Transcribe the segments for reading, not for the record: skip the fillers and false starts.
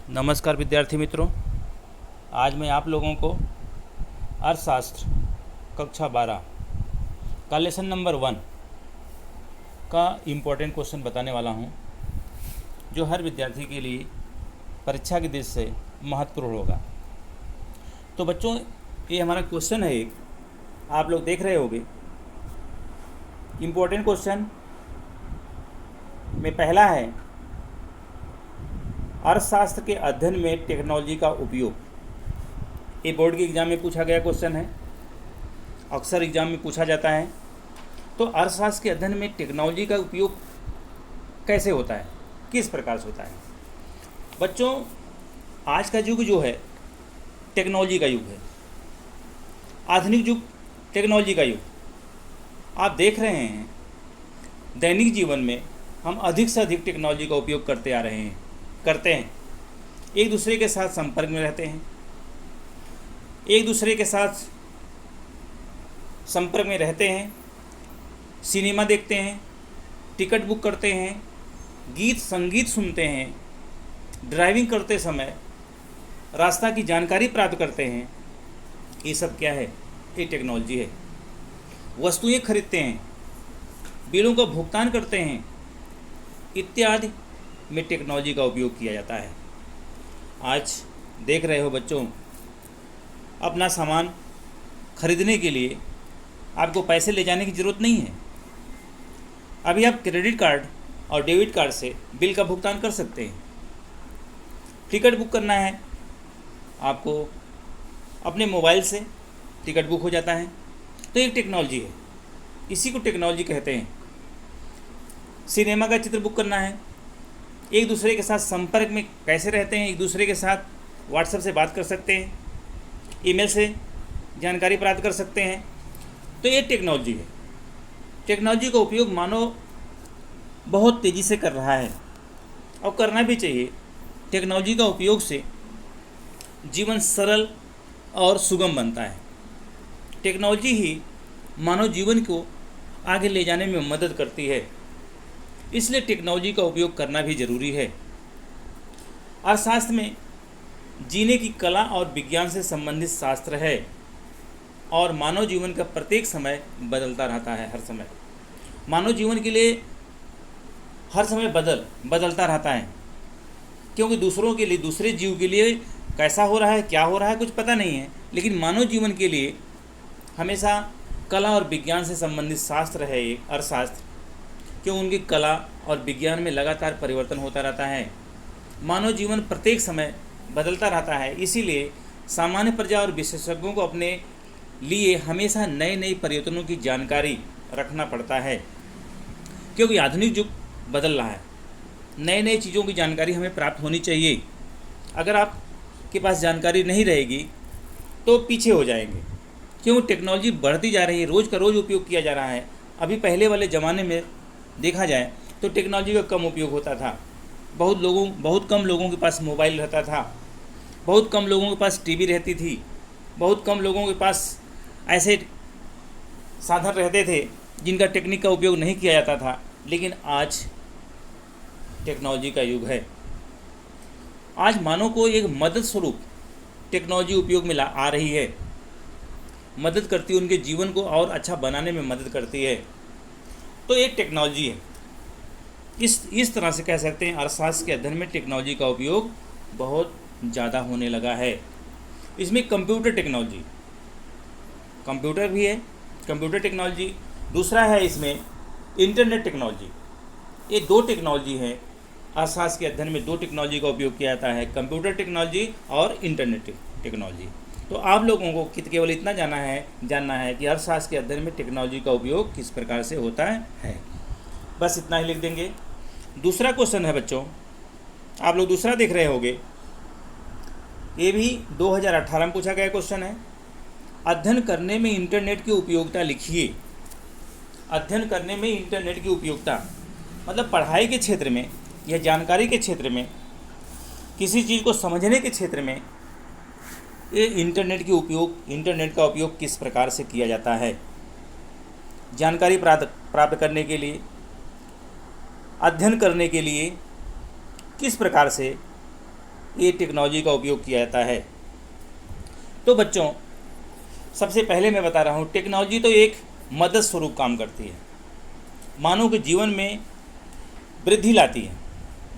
नमस्कार विद्यार्थी मित्रों, आज मैं आप लोगों को अर्थशास्त्र कक्षा 12 का लेसन नंबर 1 का इम्पोर्टेंट क्वेश्चन बताने वाला हूं, जो हर विद्यार्थी के लिए परीक्षा की दृष्टि से महत्वपूर्ण होगा। तो बच्चों, ये हमारा क्वेश्चन है, एक आप लोग देख रहे होंगे। इम्पोर्टेंट क्वेश्चन में पहला है, अर्थशास्त्र के अध्ययन में टेक्नोलॉजी का उपयोग। ये बोर्ड के एग्ज़ाम में पूछा गया क्वेश्चन है, अक्सर एग्ज़ाम में पूछा जाता है। तो अर्थशास्त्र के अध्ययन में टेक्नोलॉजी का उपयोग कैसे होता है, किस प्रकार से होता है। बच्चों, आज का युग जो है टेक्नोलॉजी का युग है, आधुनिक युग टेक्नोलॉजी का युग। आप देख रहे हैं दैनिक जीवन में हम अधिक से अधिक टेक्नोलॉजी का उपयोग करते हैं। एक दूसरे के साथ संपर्क में रहते हैं, सिनेमा देखते हैं, टिकट बुक करते हैं, गीत संगीत सुनते हैं, ड्राइविंग करते समय रास्ता की जानकारी प्राप्त करते हैं। ये सब क्या है? ये टेक्नोलॉजी है। वस्तुएं खरीदते हैं, बिलों का भुगतान करते हैं, इत्यादि में टेक्नोलॉजी का उपयोग किया जाता है। आज देख रहे हो बच्चों, अपना सामान खरीदने के लिए आपको पैसे ले जाने की ज़रूरत नहीं है। अभी आप क्रेडिट कार्ड और डेबिट कार्ड से बिल का भुगतान कर सकते हैं। टिकट बुक करना है आपको, अपने मोबाइल से टिकट बुक हो जाता है। तो एक टेक्नोलॉजी है, इसी को टेक्नोलॉजी कहते हैं। सिनेमा का चित्र बुक करना है, एक दूसरे के साथ संपर्क में कैसे रहते हैं, एक दूसरे के साथ व्हाट्सएप से बात कर सकते हैं, ईमेल से जानकारी प्राप्त कर सकते हैं। तो ये टेक्नोलॉजी है। टेक्नोलॉजी का उपयोग मानव बहुत तेज़ी से कर रहा है और करना भी चाहिए। टेक्नोलॉजी का उपयोग से जीवन सरल और सुगम बनता है। टेक्नोलॉजी ही मानव जीवन को आगे ले जाने में मदद करती है, इसलिए टेक्नोलॉजी का उपयोग करना भी ज़रूरी है। अर्थशास्त्र में जीने की कला और विज्ञान से संबंधित शास्त्र है और मानव जीवन का प्रत्येक समय बदलता रहता है। हर समय मानव जीवन के लिए हर समय बदलता रहता है, क्योंकि दूसरों के लिए, दूसरे जीव के लिए कैसा हो रहा है, क्या हो रहा है, कुछ पता नहीं है। लेकिन मानव जीवन के लिए हमेशा कला और विज्ञान से संबंधित शास्त्र है ये अर्थशास्त्र, क्यों उनकी कला और विज्ञान में लगातार परिवर्तन होता रहता है। मानव जीवन प्रत्येक समय बदलता रहता है, इसीलिए सामान्य प्रजा और विशेषज्ञों को अपने लिए हमेशा नए नए परिवर्तनों की जानकारी रखना पड़ता है, क्योंकि आधुनिक युग बदल रहा है। नए नए चीज़ों की जानकारी हमें प्राप्त होनी चाहिए। अगर आपके पास जानकारी नहीं रहेगी तो पीछे हो जाएंगे, क्योंकि टेक्नोलॉजी बढ़ती जा रही है, रोज़ का रोज़ उपयोग किया जा रहा है। अभी पहले वाले ज़माने में देखा जाए तो टेक्नोलॉजी का कम उपयोग होता था। बहुत कम लोगों के पास मोबाइल रहता था, बहुत कम लोगों के पास टीवी रहती थी, बहुत कम लोगों के पास ऐसे साधन रहते थे जिनका टेक्निक का उपयोग नहीं किया जाता था। लेकिन आज टेक्नोलॉजी का युग है। आज मानव को एक मदद स्वरूप टेक्नोलॉजी उपयोग में आ रही है, मदद करती है, उनके जीवन को और अच्छा बनाने में मदद करती है। तो एक टेक्नोलॉजी है। इस तरह से कह सकते हैं, अर्थशास्त्र के अध्ययन में टेक्नोलॉजी का उपयोग बहुत ज़्यादा होने लगा है। इसमें कंप्यूटर टेक्नोलॉजी, कंप्यूटर भी है, कंप्यूटर टेक्नोलॉजी। दूसरा है इसमें इंटरनेट टेक्नोलॉजी। ये दो टेक्नोलॉजी है। अर्थशास्त्र के अध्ययन में दो टेक्नोलॉजी का उपयोग किया जाता है, कंप्यूटर टेक्नोलॉजी और इंटरनेट टेक्नोलॉजी। तो आप लोगों को केवल इतना जानना है कि अर्थशास्त्र के अध्ययन में टेक्नोलॉजी का उपयोग किस प्रकार से होता है। बस इतना ही लिख देंगे। दूसरा क्वेश्चन है बच्चों, आप लोग दूसरा देख रहे होंगे, ये भी 2018 में पूछा गया क्वेश्चन है। अध्ययन करने में इंटरनेट की उपयोगिता लिखिए। अध्ययन करने में इंटरनेट की उपयोगिता मतलब पढ़ाई के क्षेत्र में या जानकारी के क्षेत्र में, किसी चीज़ को समझने के क्षेत्र में ये इंटरनेट का उपयोग किस प्रकार से किया जाता है। जानकारी प्राप्त करने के लिए, अध्ययन करने के लिए किस प्रकार से ये टेक्नोलॉजी का उपयोग किया जाता है। तो बच्चों, सबसे पहले मैं बता रहा हूँ, टेक्नोलॉजी तो एक मदद स्वरूप काम करती है, मानव के जीवन में वृद्धि लाती है,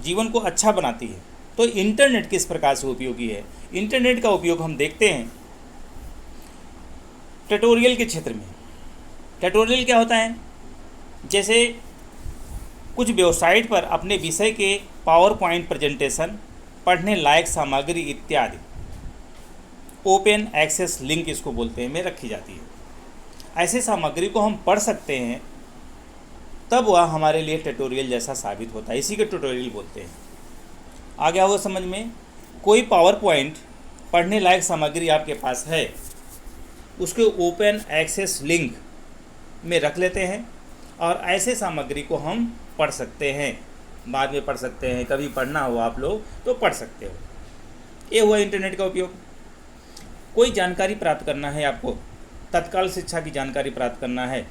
जीवन को अच्छा बनाती है। तो इंटरनेट किस प्रकार से उपयोगी है? इंटरनेट का उपयोग हम देखते हैं ट्यूटोरियल के क्षेत्र में। ट्यूटोरियल क्या होता है? जैसे कुछ वेबसाइट पर अपने विषय के पावर पॉइंट प्रेजेंटेशन, पढ़ने लायक सामग्री इत्यादि, ओपन एक्सेस लिंक इसको बोलते हैं, में रखी जाती है। ऐसे सामग्री को हम पढ़ सकते हैं, तब वह हमारे लिए ट्यूटोरियल जैसा साबित होता है, इसी के ट्यूटोरियल बोलते हैं। आ गया होगा समझ में? कोई पावर पॉइंट पढ़ने लायक सामग्री आपके पास है, उसके ओपन एक्सेस लिंक में रख लेते हैं और ऐसे सामग्री को हम पढ़ सकते हैं, बाद में पढ़ सकते हैं, कभी पढ़ना हो आप लोग तो पढ़ सकते हो। ये हुआ इंटरनेट का उपयोग। कोई जानकारी प्राप्त करना है आपको, तत्काल शिक्षा की जानकारी प्राप्त करना है,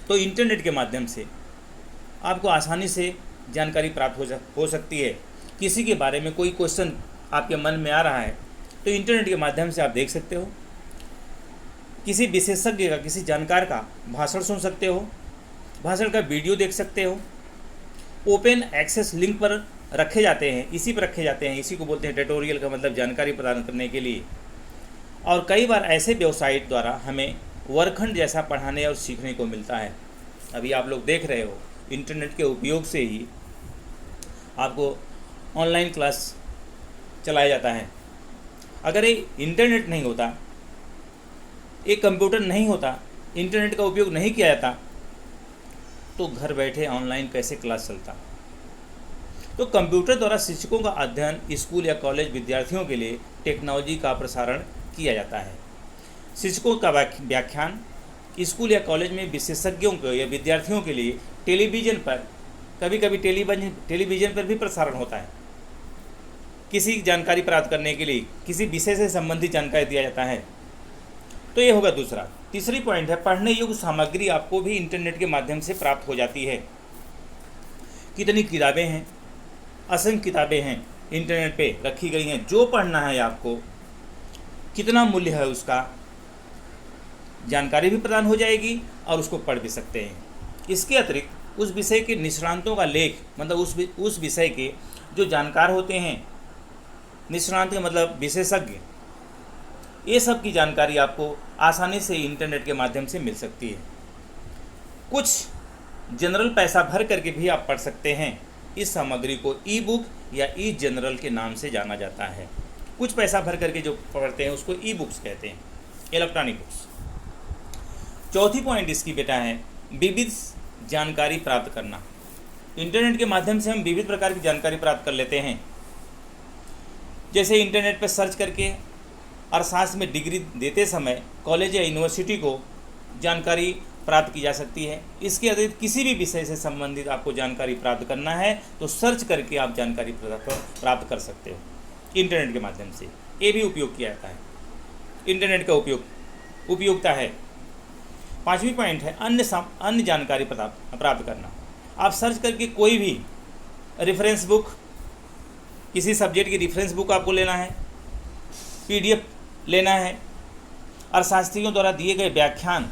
तो इंटरनेट के माध्यम से आपको आसानी से जानकारी प्राप्त हो सकती है। किसी के बारे में कोई क्वेश्चन आपके मन में आ रहा है तो इंटरनेट के माध्यम से आप देख सकते हो। किसी विशेषज्ञ का, किसी जानकार का भाषण सुन सकते हो, भाषण का वीडियो देख सकते हो। ओपन एक्सेस लिंक पर रखे जाते हैं, इसी पर रखे जाते हैं, इसी को बोलते हैं ट्यूटोरियल का मतलब जानकारी प्रदान करने के लिए। और कई बार ऐसे वेबसाइट द्वारा हमें वर्गखंड जैसा पढ़ाने और सीखने को मिलता है। अभी आप लोग देख रहे हो, इंटरनेट के उपयोग से ही आपको ऑनलाइन क्लास चलाया जाता है। अगर ये इंटरनेट नहीं होता, एक कंप्यूटर नहीं होता, इंटरनेट का उपयोग नहीं किया जाता, तो घर बैठे ऑनलाइन कैसे क्लास चलता? तो कंप्यूटर द्वारा शिक्षकों का अध्ययन स्कूल या कॉलेज विद्यार्थियों के लिए टेक्नोलॉजी का प्रसारण किया जाता है। शिक्षकों का व्याख्यान स्कूल या कॉलेज में विशेषज्ञों को या विद्यार्थियों के लिए टेलीविज़न पर, कभी कभी टेलीविज़न पर भी प्रसारण होता है। किसी जानकारी प्राप्त करने के लिए किसी विषय से संबंधित जानकारी दिया जाता है। तो ये होगा दूसरा। तीसरी पॉइंट है, पढ़ने योग्य सामग्री आपको भी इंटरनेट के माध्यम से प्राप्त हो जाती है। कितनी किताबें हैं, असंख्य किताबें हैं इंटरनेट पे रखी गई हैं। जो पढ़ना है आपको, कितना मूल्य है उसका, जानकारी भी प्रदान हो जाएगी और उसको पढ़ भी सकते हैं। इसके अतिरिक्त उस विषय के निष्णांतों का लेख, मतलब उस विषय के जो जानकार होते हैं, निष्णांत के मतलब विशेषज्ञ, ये सब की जानकारी आपको आसानी से इंटरनेट के माध्यम से मिल सकती है। कुछ जनरल पैसा भर करके भी आप पढ़ सकते हैं। इस सामग्री को ई बुक या ई जनरल के नाम से जाना जाता है। कुछ पैसा भर करके जो पढ़ते हैं उसको ई बुक्स कहते हैं, इलेक्ट्रॉनिक बुक्स। चौथी पॉइंट इसकी बेटा है, विविध जानकारी प्राप्त करना। इंटरनेट के माध्यम से हम विविध प्रकार की जानकारी प्राप्त कर लेते हैं। जैसे इंटरनेट पर सर्च करके अर्थशास्त्र में डिग्री देते समय कॉलेज या यूनिवर्सिटी को जानकारी प्राप्त की जा सकती है। इसके अतिरिक्त किसी भी विषय से संबंधित आपको जानकारी प्राप्त करना है तो सर्च करके आप जानकारी प्राप्त कर सकते हो इंटरनेट के माध्यम से। ये भी उपयोग किया जाता है, इंटरनेट का उपयोगिता है। पांचवी पॉइंट है, अन्य जानकारी प्राप्त करना। आप सर्च करके कोई भी रेफरेंस बुक, किसी सब्जेक्ट की रेफरेंस बुक आपको लेना है, PDF लेना है, अर्थशास्त्रियों द्वारा दिए गए व्याख्यान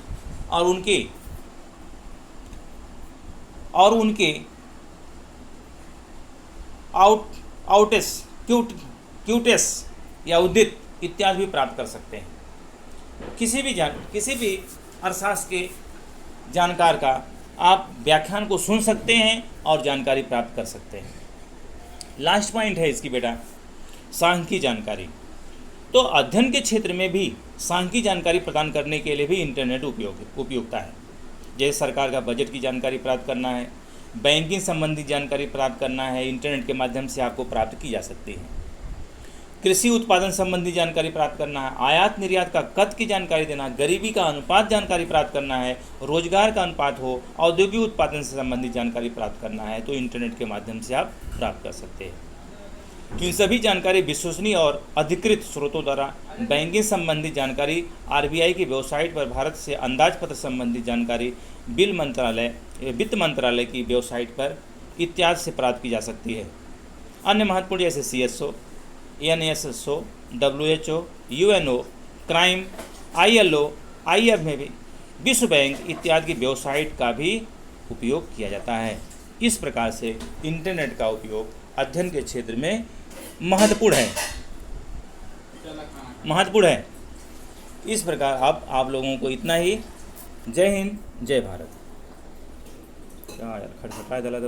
और उनके क्यूटेस या उद्धृत इत्यादि भी प्राप्त कर सकते हैं। किसी भी अर्थशास्त्र के जानकार का आप व्याख्यान को सुन सकते हैं और जानकारी प्राप्त कर सकते हैं। लास्ट पॉइंट है इसकी बेटा, सांख्यिकी जानकारी। तो अध्ययन के क्षेत्र में भी सांख्यिकी जानकारी प्रदान करने के लिए भी इंटरनेट उपयोगिता है। जैसे सरकार का बजट की जानकारी प्राप्त करना है, बैंकिंग संबंधी जानकारी प्राप्त करना है, इंटरनेट के माध्यम से आपको प्राप्त की जा सकती है। कृषि उत्पादन संबंधी जानकारी प्राप्त करना है, आयात निर्यात का कद की जानकारी देना, गरीबी का अनुपात जानकारी प्राप्त करना है, रोजगार का अनुपात हो, औद्योगिक उत्पादन से संबंधित जानकारी प्राप्त करना है, तो इंटरनेट के माध्यम से आप प्राप्त कर सकते हैं। इन सभी जानकारी विश्वसनीय और अधिकृत स्रोतों द्वारा बैंकिंग संबंधी जानकारी, RBI की वेबसाइट पर भारत से अंदाजपत्र संबंधी जानकारी, वित्त मंत्रालय की वेबसाइट पर इत्यादि से प्राप्त की जा सकती है। अन्य महत्वपूर्ण जैसे CSO, NSSO, WHO, UNO, crime, ILO, IFFB, विश्व बैंक इत्यादि की वेबसाइट का भी उपयोग किया जाता है। इस प्रकार से इंटरनेट का उपयोग अध्ययन के क्षेत्र में महत्वपूर्ण है। इस प्रकार अब आप लोगों को इतना ही। जय हिंद, जय भारत। क्या यार खटखटाए दला